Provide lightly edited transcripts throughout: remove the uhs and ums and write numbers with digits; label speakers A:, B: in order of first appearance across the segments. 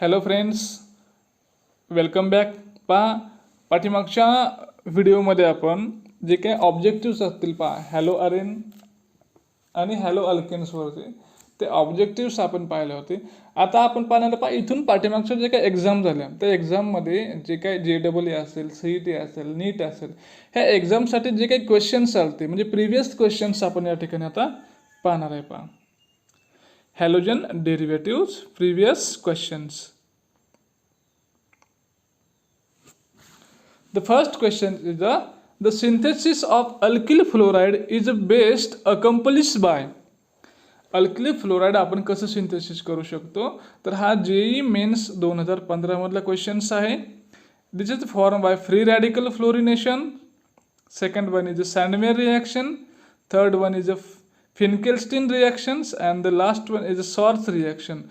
A: Hello friends, welcome back. पाठीमागच्या व्हिडिओमध्ये आपण जे काही ऑब्जेक्टिव्स असतील हॅलो अरेन आणि हॅलो अल्केन्सवरचे ते ऑब्जेक्टिव्स आपण पाहिले होते. आता आपण पाहणार इथून पाठीमागच्या जे काही एक्झाम झाल्या त्या एक्झाममध्ये जे काही JEE असेल, CET असेल, नीट असेल, ह्या एक्झामसाठी जे काही क्वेश्चन्स चालते म्हणजे प्रिव्हियस क्वेश्चन्स आपण या ठिकाणी आता पाहणार आहे. Halogen derivatives previous questions. The first question is the synthesis of alkyl fluoride is best accomplished by. Alkyl fluoride आपण कसं सिंथेसिस करू शकतो, तर हा JEE मेन्स 2015 मधला क्वेश्चन्स आहे. This is form by free radical fluorination. Second one is a Sandmeyer reaction. Third one is a Finkelstein reactions and the last one is a Swarts reaction.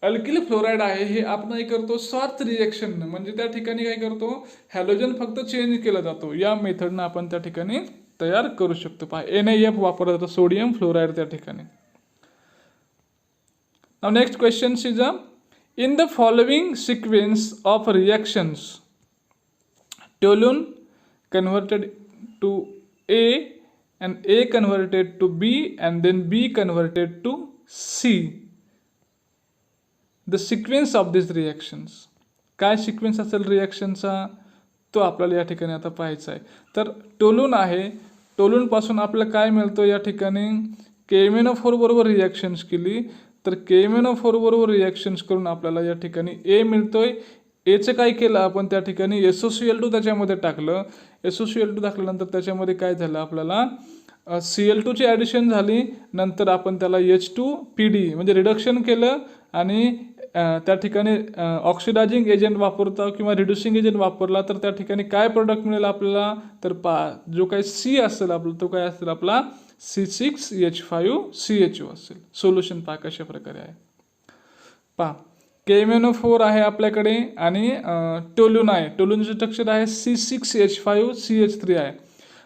A: Alkyl fluoride आहे हे आपण काय करतो, सॉर्थ reaction, म्हणजे त्या ठिकाणी काय करतो, हॅलोजन फक्त चेंज केला जातो. या मेथडनं आपण त्या ठिकाणी तयार करू शकतो. NaF वापरला जातो, सोडियम फ्लोराईड त्या ठिकाणी. Now next question is in the following sequence of reactions toluene converted to A and A converted to B and then B converted to C. The sequence of these reactions. काय sequence असेल रिॲक्शनचा तो आपल्याला या ठिकाणी आता पाहायचा आहे. तर टोलून आहे, टोलूनपासून आपल्याला काय मिळतं या ठिकाणी, KMnO4 बरोबर रिॲक्शन्स केली तर KMnO4 बरोबर रिॲक्शन्स करून आपल्याला या ठिकाणी A मिळतोय. एचं काय केलं आपण त्या ठिकाणी SOCl2 त्याच्यामध्ये टाकलं. SOCl2 टाकल्यानंतर त्याच्यामध्ये काय झालं, आपल्याला Cl2 ची ॲडिशन झाली. नंतर आपण त्याला H2PD म्हणजे रिडक्शन केलं आणि त्या ठिकाणी ऑक्सिडायझिंग एजंट वापरता किंवा रिड्युसिंग एजंट वापरला तर त्या ठिकाणी काय प्रोडक्ट मिळेल आपल्याला, तर जो काही C असेल आपला तो काय असेल आपला C6H5CHO असेल. सोल्युशन कशा प्रकारे आहे KMnO4 आहे आपल्याकडे आणि टोलून आहे. टोलूनचं स्ट्रक्चर आहे C6H5CH3 आहे.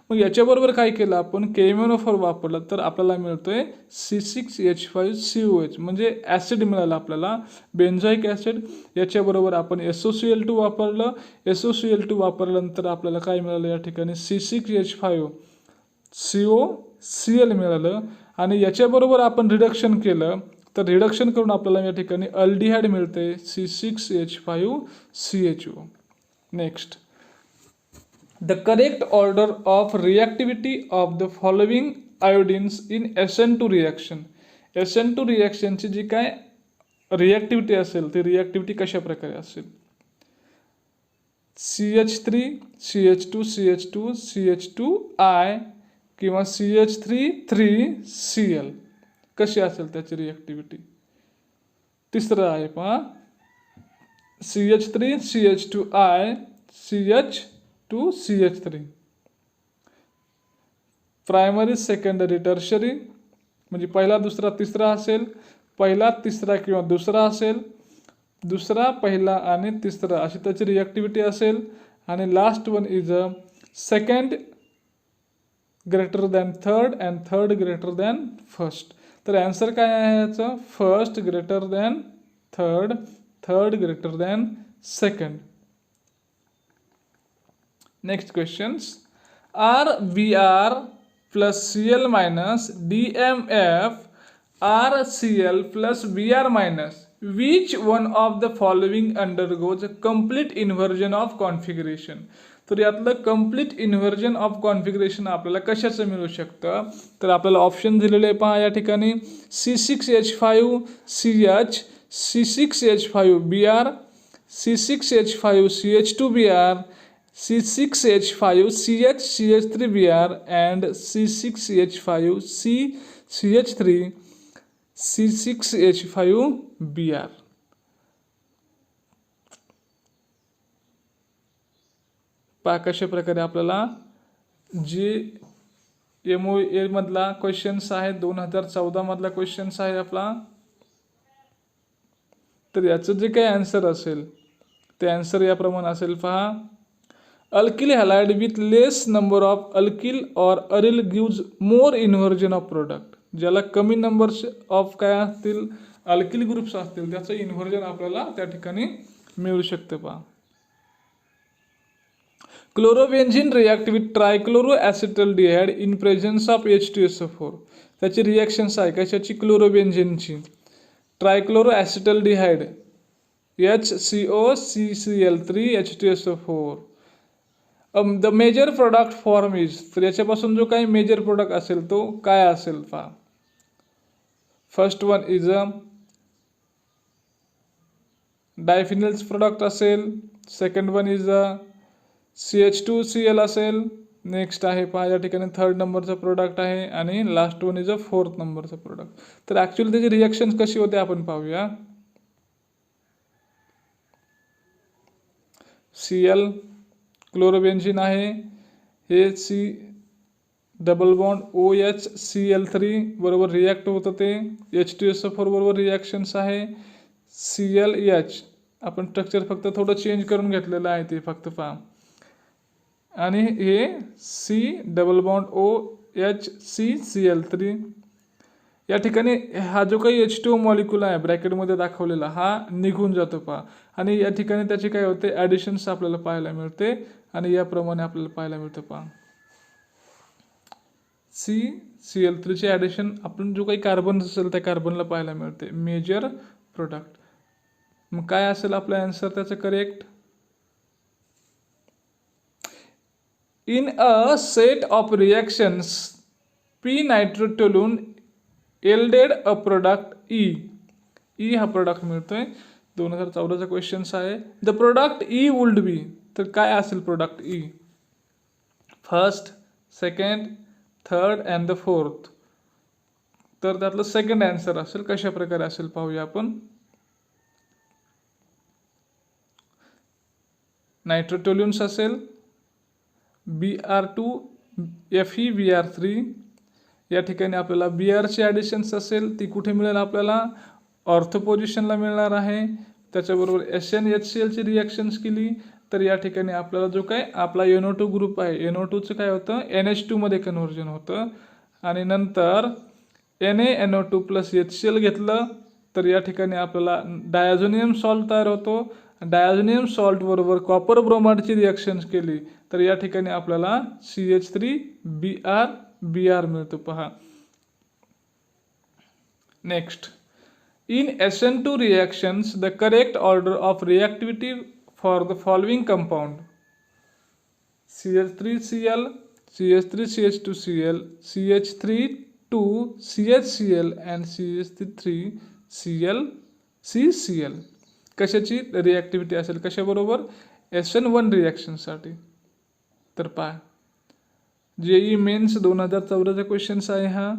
A: मग याच्याबरोबर काय केलं आपण, KMnO4 वापरला तर आपल्याला मिळतोय C6H5COH म्हणजे ॲसिड मिळाला आपल्याला, बेन्झोइक ॲसिड. याच्याबरोबर आपण SOCl2 वापरलं. SOCl2 वापरल्यानंतर आपल्याला काय मिळालं या ठिकाणी C6H5COCl मिळालं आणि याच्याबरोबर आपण रिडक्शन केलं तर रिडक्शन करून आपल्याला या ठिकाणी अल्डिहाइड मिळते C6H5CHO. Next, the correct order of reactivity of the following iodines in SN2 reaction. SN2 रिॲक्शनची जी काय रिॲक्टिव्हिटी असेल ती रिॲक्टिव्हिटी कशा प्रकारे असेल, CH3 CH2 CH2 CH2I किंवा CH3 कशी असेल त्याची रिॲक्टिव्हिटी. तिसरं आहे CH3 CH2I CH2CH3. Primary, secondary, tertiary म्हणजे पहिला, दुसरा, तिसरा असेल, पहिला, तिसरा किंवा दुसरा असेल, दुसरा, पहिला आणि तिसरा अशी त्याची रिॲक्टिव्हिटी असेल. आणि last one is a second greater than third and third greater than first. तर आन्सर काय आहे याचं, first greater than third, third greater than second. Next questions, RBr plus Cl minus DMF RCl plus Br minus, which one of the following undergoes a complete inversion of configuration. तर यातलं complete inversion of configuration आपल्याला कशाचं मिळू शकतं, तर आपल्याला option दिलेले आहे या ठिकाणी C6H5CH, C6H5Br, C6H5CH2Br, C6H5CH CH3Br and C6H5CH3 C6H5Br. कशा प्रकारे आपल्याला MOA मधला क्वेश्चन्स आहे, 2014 मधला क्वेश्चन्स आहे आपला. तर याचं जे काही आन्सर असेल ते आन्सर याप्रमाणे असेल. Alkyl halide with less number of alkyl or aryl gives more inversion of product. ज्याला कमी नंबर्स ऑफ काय असतील अल्किल ग्रुप्स असतील त्याचं इन्व्हर्जन आपल्याला त्या ठिकाणी मिळू शकतं पहा. Chlorobenzene react with trichloro acetaldehyde in presence of H2SO4. त्याची रिॲक्शन्स आहे कशाची? क्लोरोबेन्झीनची. Trichloro acetaldehyde HCOCCl3 H2SO4. The major product form is, तर याच्यापासून जो काही मेजर प्रोडक्ट असेल तो काय असेल पहा. First one is a diphenyls product असेल, second one is a CH2Cl असेल, नेक्स्ट आहे पहा या ठिकाणी थर्ड नंबरचा प्रोडक्ट आहे, आणि last one is a fourth नंबरचा प्रोडक्ट. तर ॲक्च्युअली त्याची रिॲक्शन कशी होते आपण पाहूया. Cl क्लोरोबेन्झीन आहे, हे C डबल बॉन्ड OHCl3 बरोबर रिॲक्ट होतं, ते H2SO4 बरोबर रिॲक्शन्स आहे. ClH आपण स्ट्रक्चर फक्त थोडं चेंज करून घेतलेलं आहे ते फक्त पहा, आणि हे C डबल बॉन्ड OHCCl3. या ठिकाणी हा जो काही H2O मॉलिक्यूल आहे ब्रॅकेटमध्ये दाखवलेला हा निघून जातो पहा, आणि या ठिकाणी त्याचे काय होते ॲडिशन्स आपल्याला पाहायला मिळते, आणि याप्रमाणे आपल्याला पाहायला मिळतं पहा. CCl3 चे ॲडिशन आपण जो काही कार्बन असेल त्या कार्बनला पाहायला मिळते. Major product. मग काय असेल आपला आन्सर त्याचं correct. In a set of reactions P nitrotoluene yielded a product E हा प्रोडक्ट मिळतोय. 2014चा क्वेश्चन्स आहे. The product E would be, तर काय असेल product E. First, second, third and the fourth. तर त्यातलं सेकंड आन्सर असेल. कशा प्रकारे असेल पाहूया आपण. नायट्रोटोल्यून्स असेल, Br2 FeBr3. या ठिकाणी आपल्याला Brची ॲडिशन्स असेल ती कुठे मिळेल आपल्याला, ऑर्थो पोझिशनला मिळणार आहे. त्याच्याबरोबर SnHClची रिॲक्शन्स केली तर या ठिकाणी आपल्याला जो काय आपला NO2 ग्रुप आहे, NO2चं काय होतं NH2 मध्ये कन्व्हर्जन होतं, आणि नंतर NaNO2 प्लस HCl घेतलं तर या ठिकाणी आपल्याला डायझोनियम सॉल्ट तयार होतो. डायझोनियम सॉल्ट बरोबर कॉपर ब्रोमाइडची रिॲक्शन्स केली तर या ठिकाणी आपल्याला CH3Br मिळतो पहा. Next, in SN2 reactions the correct order of reactivity for the following compound. CH3Cl, CH3CH2Cl, CH32CHCl and CH3ClCCl. कशाची रिॲक्टिव्हिटी असेल कशाबरोबर, SN1 रिॲक्शनसाठी. तर पहा JEE मेन्स 2014चा क्वेश्चन्स आहे हा.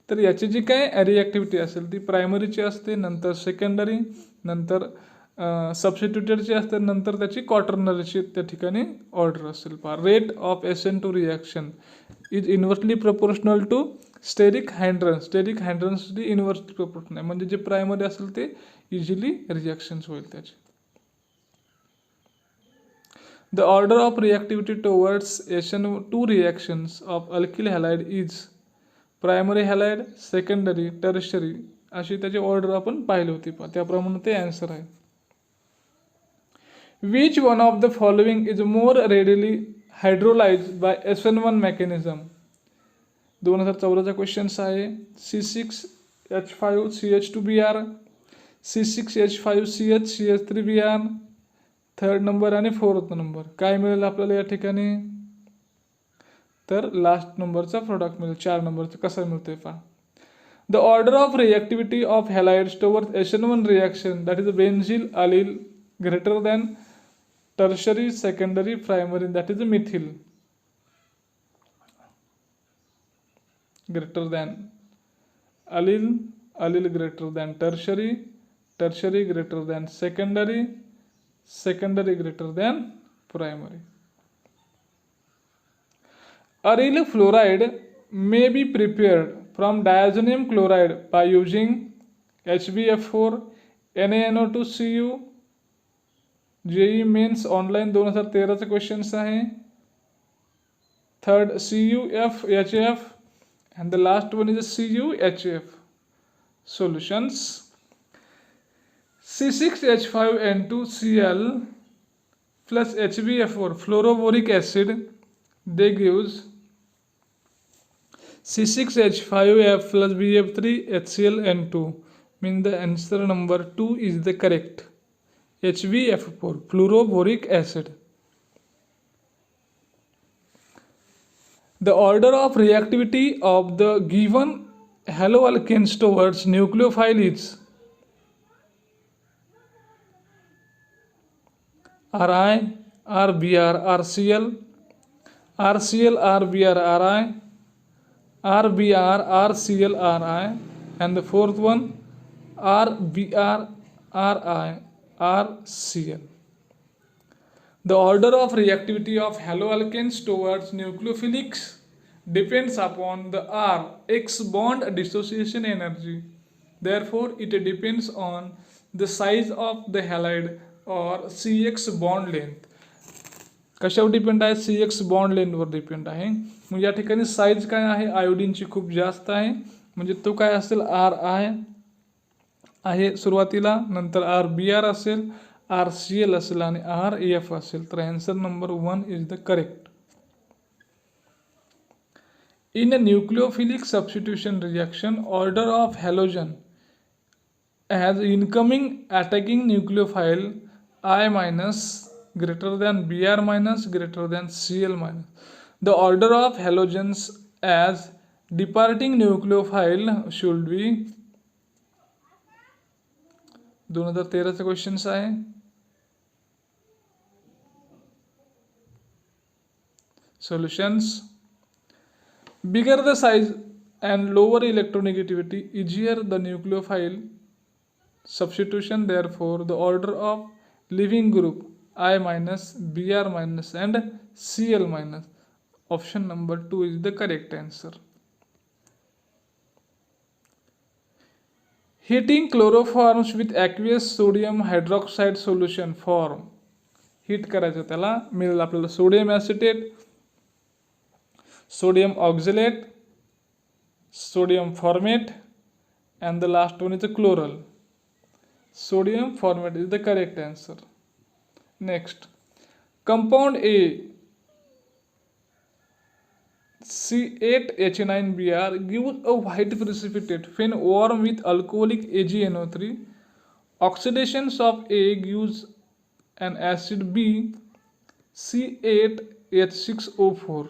A: तर याची जी काय रिॲक्टिव्हिटी असेल ती प्रायमरीची असते, नंतर सेकंडरी, नंतर सबस्टिट्यूटेडची असते, नंतर त्याची क्वाटर्नरीची त्या ठिकाणी ऑर्डर असेल पहा. Rate of SN2 reaction is inversely proportional to steric hindrance. Steric हायड्रन्सची इन्व्हर्सली प्रपोर्शनल आहे, म्हणजे जे प्रायमरी असेल ते इझिली रिॲक्शन्स होईल त्याचे. The order of reactivity towards SN2 reactions of alkyl halide is primary halide, secondary, tertiary, अशी त्याची ऑर्डर आपण पाहिली होती पहा, त्याप्रमाणे ते आन्सर आहे. Which one of the following is more readily hydrolyse by SN1 mechanism. 2014चा क्वेश्चन्स आहे. C6H5CH2Br, C6H5CH CH3Br, third number आणि फोर्थ नंबर. काय मिळेल आपल्याला या ठिकाणी, तर लास्ट नंबरचा प्रोडक्ट मिळेल. 4 नंबरचा कसा मिळतोय पहा. The order of reactivity of halides towards SN1 reaction that is benzyl allyl greater than tertiary, secondary, primary that is methyl. Greater than allyl, allyl greater than tertiary, tertiary greater than secondary, secondary greater than primary. Aryl fluoride may be prepared from diazonium chloride by using HbF4, NaNO2Cu. JEE mains online 2013चा questions आहे. Third CuF HF and the last one is CuHF. Solutions: C6H5N2Cl plus HbF4 fluoroboric acid, they gives C6H5F plus BF3HClN2, means the answer number 2 is the correct. HbF4 fluoroboric acid. The order of reactivity of the given haloalkanes towards nucleophile is Ri, Rbr, RCl, RCl, Rbr, Ri, Rbr, RCl, Ri, and the fourth one Rbr, Ri, RCl. The order of reactivity of haloalkanes towards nucleophilics depends upon the Rx bond dissociation energy. Therefore, it depends on the size of the halide or CX bond length. कशावर depend आहे? CX bond लेंथवर depend आहे. मग या ठिकाणी size काय आहे? आयोडीनची खूप जास्त आहे, म्हणजे तो काय असेल? RI आहे सुरुवातीला, नंतर RBr असेल, RCl असेल आणि RF असेल. तर answer number 1 is the correct. In a nucleophilic substitution reaction, order of halogen as incoming attacking nucleophile I minus greater than Br minus greater than Cl minus. The order of halogens as departing nucleophile should be 2013 चा question आहे. Solutions: bigger the size and lower electronegativity, easier the nucleophile substitution. Therefore, the order of leaving group I minus, Br minus and Cl minus. Option number 2 is the correct answer. Heating chloroforms with aqueous sodium hydroxide solution form. Heat करायचं, त्याला मिळेल आपल्याला sodium acetate, sodium oxalate, sodium formate, and the last one is a chloral. Sodium formate is the correct answer. Next, compound A C8H9Br gives a white precipitate when warm with alcoholic AgNO3. Oxidations of A gives an acid B C8H6O4.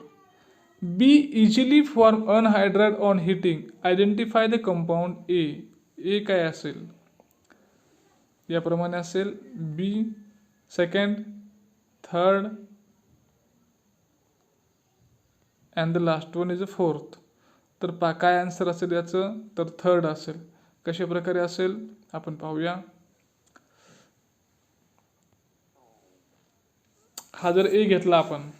A: B easily form anhydride on heating. Identify the compound A. A काय असेल? याप्रमाणे असेल B second, third and the last one is a fourth. तर काय answer असेल याचं? तर third असेल. कशा प्रकारे असेल आपण पाहूया. हा जर ए घेतला आपण,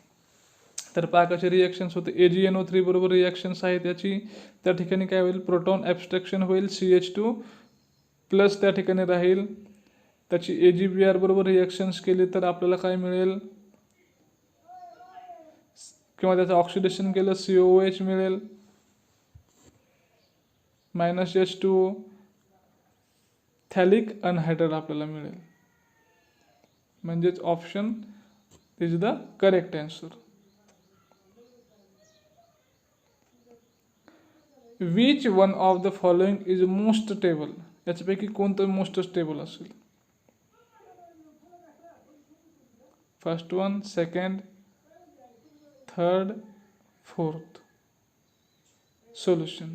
A: तर कसे रिएक्शन्स होते? AgNO3 बरोबर रिएक्शन्स आहेत त्याची. त्या ठिकाणी काय होईल? प्रोटॉन ॲब्स्ट्रॅक्शन होईल, CH2 प्लस त्या ठिकाणी राहील. त्याची AgBr बरोबर रिएक्शन्स केली तर आपल्याला काय मिळेल? किंवा त्याचं ऑक्सिडेशन केलं COOH मिळेल, मायनस H2O, थॅलिक अनहायड्राइड आपल्याला मिळेल. म्हणजेच option is the correct answer. Which one of the following is most stable? याच्यापैकी कोणतं मोस्ट स्टेबल असेल? First one, second, third, fourth. Solution: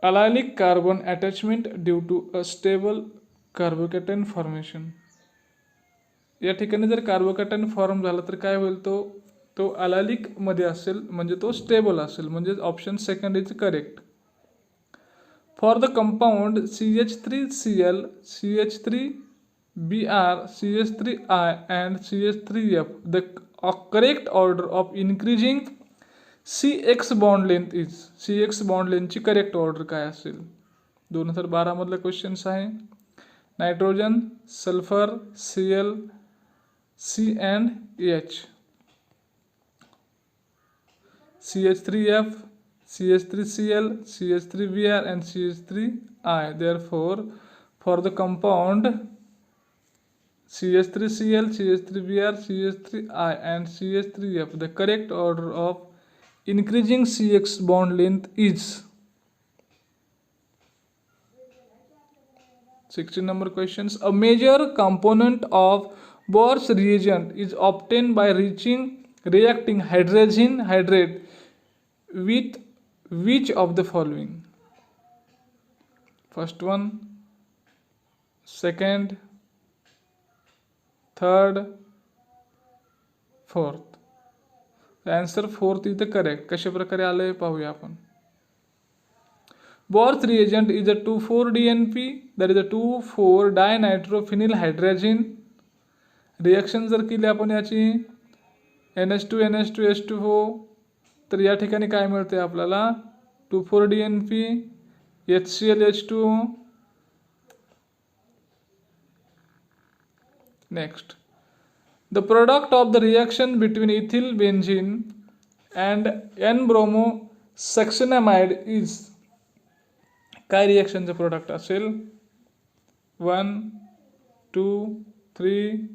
A: allylic carbon attachment due to a stable carbocation formation. या ठिकाणी जर carbocation form झाला तर काय होईल? तो अलायलिक मध्ये असेल, म्हणजे तो स्टेबल असेल. म्हणजे option second is correct. For the compound CH3Cl, CH3Br, CH3I and CH3F, the correct order of increasing CX bond length is. CX bond length ची करेक्ट ऑर्डर काय असेल? 2012 मधला क्वेश्चन्स आहे. Nitrogen, sulphur, Cl, C and H. CH3F, CH3Cl, CH3Br and CH3I. Therefore, for the compound CH3Cl, CH3Br, CH3I and CH3F, the correct order of increasing CX bond length is 16 number questions. A major component of Bohr's reagent is obtained by reacting hydrogen hydrate with which of the following? First one, second, third, fourth. The answer fourth is the correct. कशा प्रकारे आलंय पाहूया आपण. Bohr's reagent is a 2,4-DNP, that is a 2,4-dinitrophenylhydrazine. Reaction जर केली आपण याची NH2 NH2 H2O, तर या ठिकाणी काय मिळते आपल्याला 2,4-DNP HCl H2O. Next, the product of the reaction between ethyl benzene and N-bromosuccinamide is, काय रिएक्शनचं प्रोडक्ट असेल? 1, 2, 3,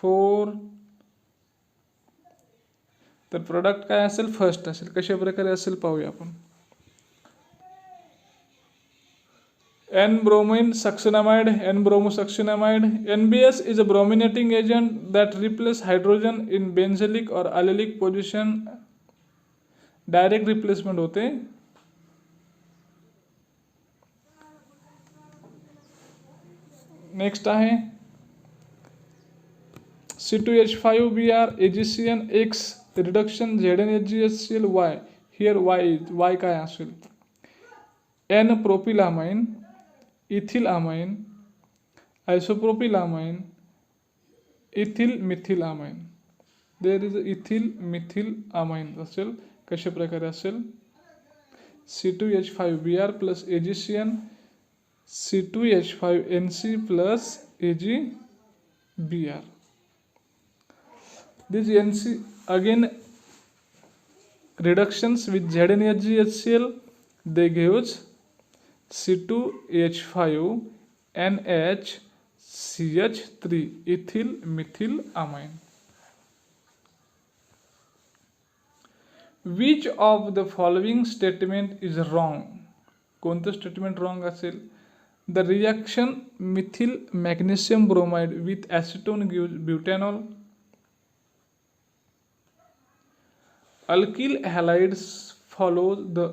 A: 4. तर प्रोडक्ट काय असेल? फर्स्ट असेल. कशा प्रकारे असेल पाहूया आपण. N-bromosuccinamide, N-bromosuccinamide. NBS is a brominating agent that replaces hydrogen in benzylic or allylic position. Direct replacement होते. नेक्स्ट आहे C2H5Br AgCN X reduction ZnHgCl Y. Here Y काय असेल? N-propylamine, ethylamine, isopropylamine, ethyl-methylamine. There is ethyl-methylamine असेल. कशा प्रकारे असेल? C2H5Br plus AgCN, C2H5NC plus AgBr. This NC again reductions with ZnHgCl, they gives C2H5NHCH3 ethyl-methylamine. Which of the following statement is wrong? कोणतं statement wrong असेल? The reaction methyl magnesium bromide with acetone gives butanol. Alkyl halides follow the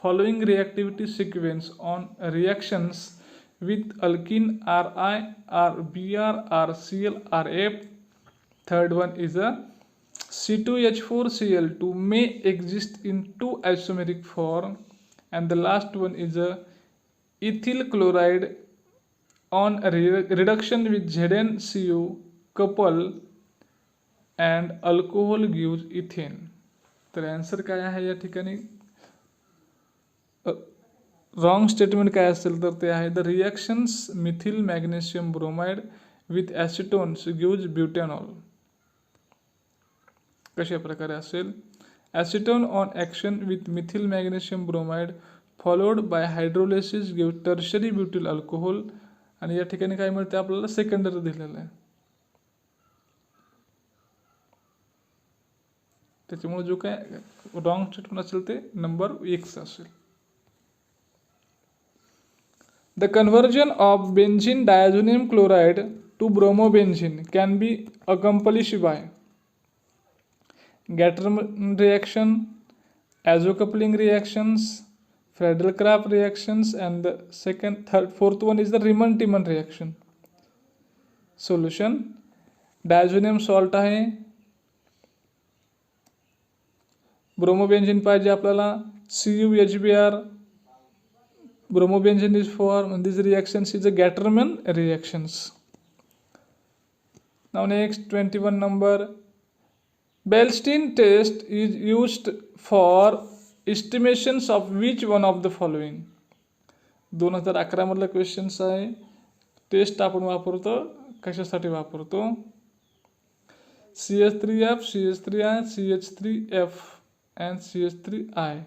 A: following reactivity sequence on reactions with alkene Ri, Rbr, Rcl, Rf. Third one is a C2H4Cl2 may exist in two isomeric form, and the last one is a ethyl chloride on reduction with ZnCO couple and alcohol gives ethane. तर answer काय आहे या ठिकाणी? Wrong statement काय असेल तर ते आहे the reactions methyl magnesium bromide with acetones gives butanol. कशा प्रकारे असेल? Acetone on action with methyl magnesium bromide followed by hydrolysis give tertiary butyl alcohol. आणि या ठिकाणी काय मिळते आपल्याला? सेकंडरी दिलेलं आहे. त्याच्यामुळे जो काय रॉंग स्टेटमेंट असेल ते नंबर 1 असेल. The conversion of benzene diazonium chloride to bromobenzene can be accomplished by Gattermann reaction, azocoupling reactions, Friedel-Crafts reactions, and the fourth one is the Riemann-Tiemann reaction. Solution: diazonium salt आहे, ब्रोमोबेन्झीन पाहिजे आपल्याला, CuHBr. Bromobenzene is formed, and these reactions is a Gattermann reactions. Now next 21 number. Beilstein test is used for estimations of which one of the following? 2011 मधला questions आहे. Taste आपण वापरतो कशासाठी वापरतो? CH3F, CH3I, CH3F and CH3I.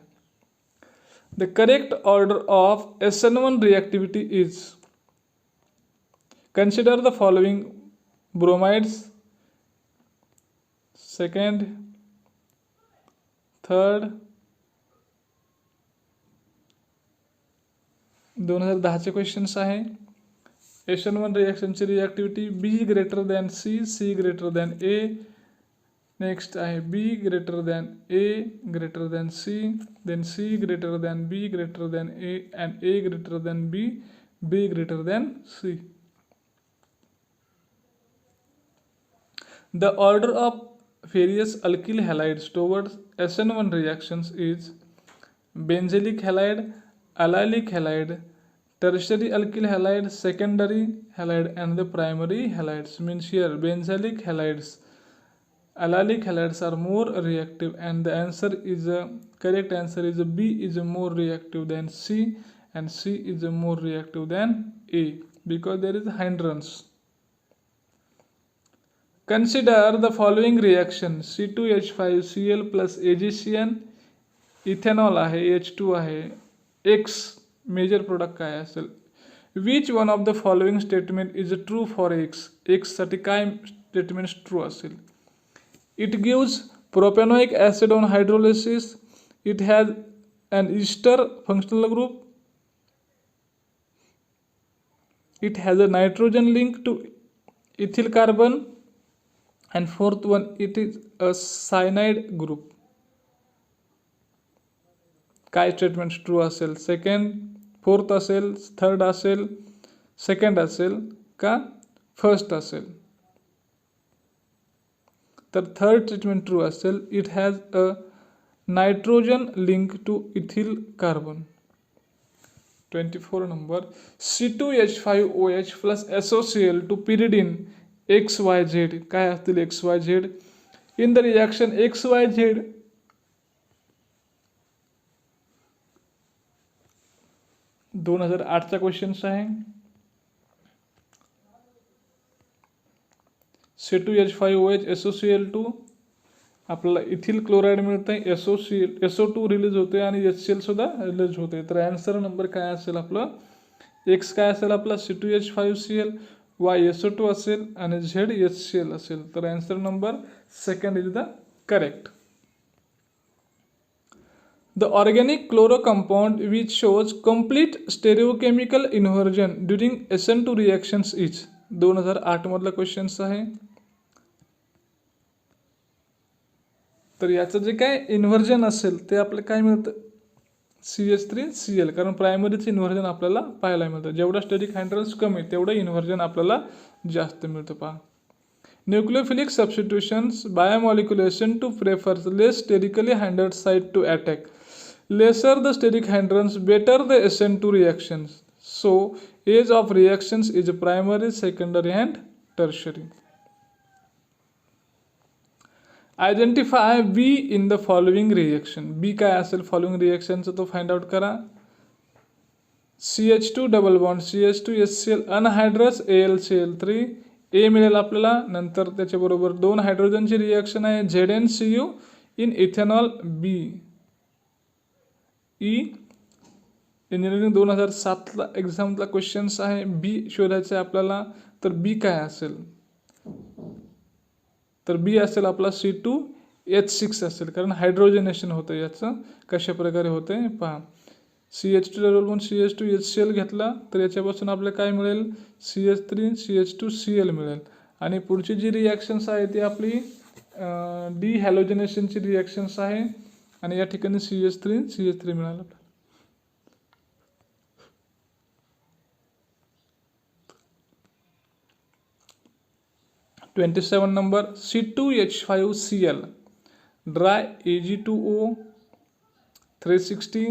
A: The correct order of SN1 reactivity is, consider the following bromides: second, third. 2010चे क्वेश्चन्स आहे. SN1 रिॲक्शनची reactivity B greater than C, C greater than A. Next आहे B greater than A greater than C, then C greater than B greater than A and A greater than B, B greater than C. The order of various alkyl halides towards SN1 reactions is benzylic halide, allylic halide, tertiary alkyl halide, secondary halide and the primary halides. Means here benzylic halides, allylic halides are more reactive, and the answer is correct answer is B is more reactive than C, and C is more reactive than A because there is hindrance. Consider the following reaction: C2H5Cl plus AgCN, ethanol आहे, H2 आहे, X major product काय असेल. Which one of the following statement is true for X. Xसाठी काय statements true असेल? It gives propanoic acid on hydrolysis, it has an ester functional group, it has a nitrogen link to ethyl carbon, and fourth one, it is a cyanide group. काय statement true असेल? Second, fourth असेल, third असेल, second असेल का first असेल? तर third statement true असेल. It has a nitrogen link to ethyl carbon. 24 number, C2H5OH plus SOCl two pyridine XYZ. काय असतील XYZ? In the reaction XYZ 2008चा क्वेश्चन्स आहे. C2H5OH SOCl2, आपल्याला इथिल क्लोराईड मिळतं आहे, SO2 रिलीज होते आणि HCl सुद्धा रिलीज होते. तर आन्सर नंबर काय असेल आपलं? X काय असेल आपला? C2H5Cl, Y SO2 असेल आणि Z HCl असेल. तर answer number second is the correct. The organic chloro compound which shows complete stereochemical inversion during SN2 reactions is. 2008 मधला क्वेश्चन्स आहे. तर याचं जे काय इन्व्हर्जन असेल ते आपलं काय मिळतं? CH3Cl, कारण प्रायमरीचं इन्व्हर्जन आपल्याला पाहायला मिळतं. जेवढा स्टेरिक हायड्रन्स कमी तेवढं इन्व्हर्जन आपल्याला जास्त मिळतं. पहा, nucleophilic substitutions बायोमॉलिक्युलर SN2 prefers less sterically hindered site to attack. Lesser the steric hindrance, better the SN2 reactions. So, age of reactions is primary, secondary and tertiary. Identify B in the following reaction. B काय असेल following रिएक्शनचं तो find out करा. CH2 double bond CH2 HCl anhydrous AlCl3, A मिळेल आपल्याला. नंतर त्याच्याबरोबर 2 हायड्रोजनची reaction आहे ZnCu in ethanol B. Engineering 2007ला एक्झामला क्वेश्चन्स आहे. बी शोधायचं आहे आपल्याला. तर बी काय असेल? तर बी असेल आपला C2H6 असेल, कारण हायड्रोजनेशन होतं. याचं कशा प्रकारे होते पहा. CH2 double bond CH2 HCl घेतला तर याच्यापासून आपल्याला काय मिळेल? CH3 CH2Cl मिळेल. आणि पुढची जी रिॲक्शन्स आहे ती आपली डी हॅलोजनेशनची रिॲक्शन्स आहे. आणि या ठिकाणी CH3 मिळालं. 27 number, C2H5Cl dry Ag2O 360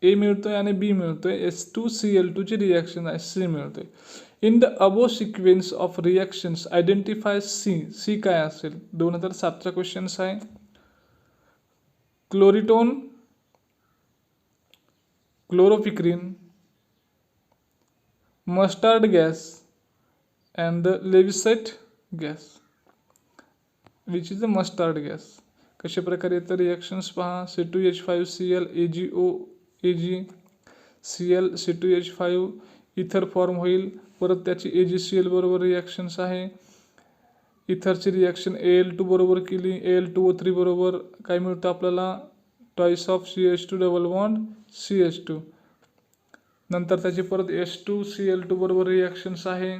A: A मिळतोय आणि B मिळतोय. S2Cl2 ची रिॲक्शन आहे, C मिळतोय. In the above sequence of reactions identify C काय असेल? 2007चा क्वेश्चन्स आहे. Chloretone, chloropicrin, mustard gas and the Levisite gas, which is the mustard gas. कशा प्रकारे येतं रिॲक्शन्स पहा. C2H5Cl AgO Ag Cl C2H5 इथर फॉर्म होईल. परत त्याची AgCl बरोबर रिॲक्शन्स आहे. इथरची रिॲक्शन Al2 बरोबर केली, Al2O3 बरोबर काय मिळतं आपल्याला, twice of CH2 double bond CH2. नंतर त्याची परत H2Cl2 बरोबर रिॲक्शन्स आहे.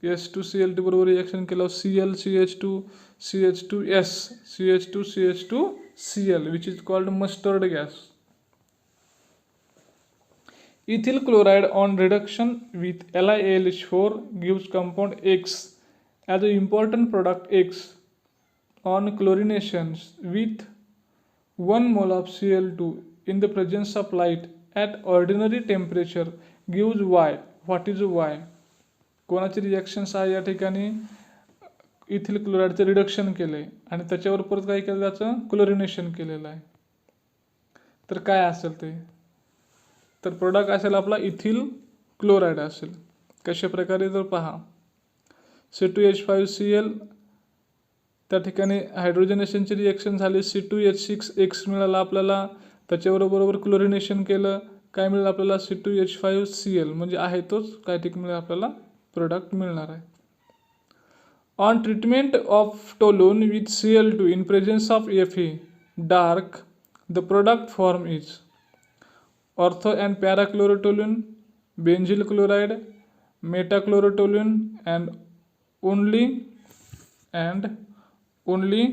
A: H2Cl2 बरोबर रिॲक्शन केलं Cl CH2 CH2S CH2 CH2 Cl which is called mustard gas. Ethyl chloride on reduction with LiAlH4 gives compound X as an important product. X on chlorination with 1 mole of Cl2 in the presence of light at ordinary temperature gives Y. What is Y? कोणाची reactions आहे या ठिकाणी, ethyl क्लोराईडचं reduction केलंय आणि त्याच्यावर परत काय केलं, त्याचं क्लोरिनेशन केलेलं आहे. तर काय असेल ते, तर प्रोडक्ट असेल आपला इथिल क्लोराईड असेल. कशा प्रकारे तर पहा, C2H5Cl त्या ठिकाणी हायड्रोजनेशनची रिॲक्शन झाली, C2H6X मिळाला आपल्याला, त्याच्याबरोबर क्लोरिनेशन केलं, काय मिळेल आपल्याला C2H5Cl म्हणजे आहे तोच काय ठिकाणी आपल्याला प्रोडक्ट मिळणार आहे. On treatment of toluene with Cl2 in presence of Fe dark the product form is ortho and parachlorotoluene, benzyl chloride, metachlorotoluene and only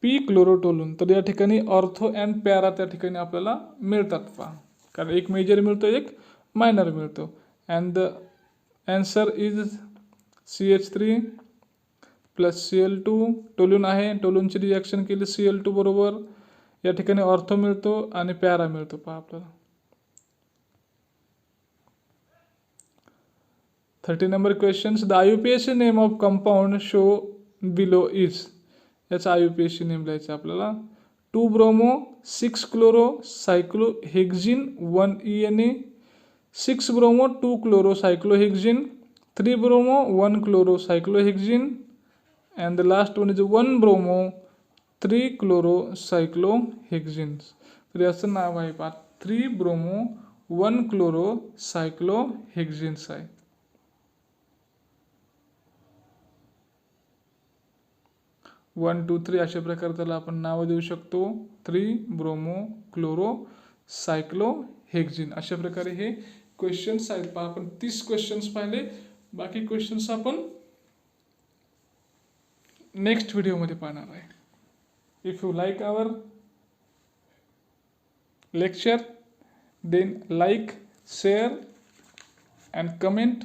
A: p chlorotoluene. तर या ठिकाणी ऑर्थो अँड पॅरा त्या ठिकाणी आपल्याला मिळतात पहा, कारण एक मेजर मिळतो एक मायनर मिळतो. And the answer is CH3 plus Cl2. टोलून आहे, टोलूनची रिॲक्शन केली Cl2 बरोबर, या ठिकाणी ऑर्थो मिळतो आणि पॅरा मिळतो पहा आपल्याला. 30 number questions. The IUPAC name of compound show below is. याचा IUPAC नेम लिहायचं आपल्याला. 2 bromo 6 chloro cyclohexene 1 ENA, 6 bromo 2 chloro cyclohexene, 3 bromo 1 chloro cyclohexene, and the last one is 1 bromo 3 chloro cyclohexenes. तर याचं नाव आहे पहा 3 ब्रोमो 1 क्लोरो सायक्लोहेक्झिन्स आहे. One 2 3 अशा प्रकारे त्याला आपण नावं देऊ शकतो. 3 ब्रोमो क्लोरो सायक्लोहेक्झिन. अशा प्रकारे हे क्वेश्चन्स आहेत पहा. आपण 30 क्वेश्चन्स पाहिले, बाकी क्वेश्चन्स आपण नेक्स्ट व्हिडिओमध्ये पाहणार आहे. If you like our lecture then like, share and comment.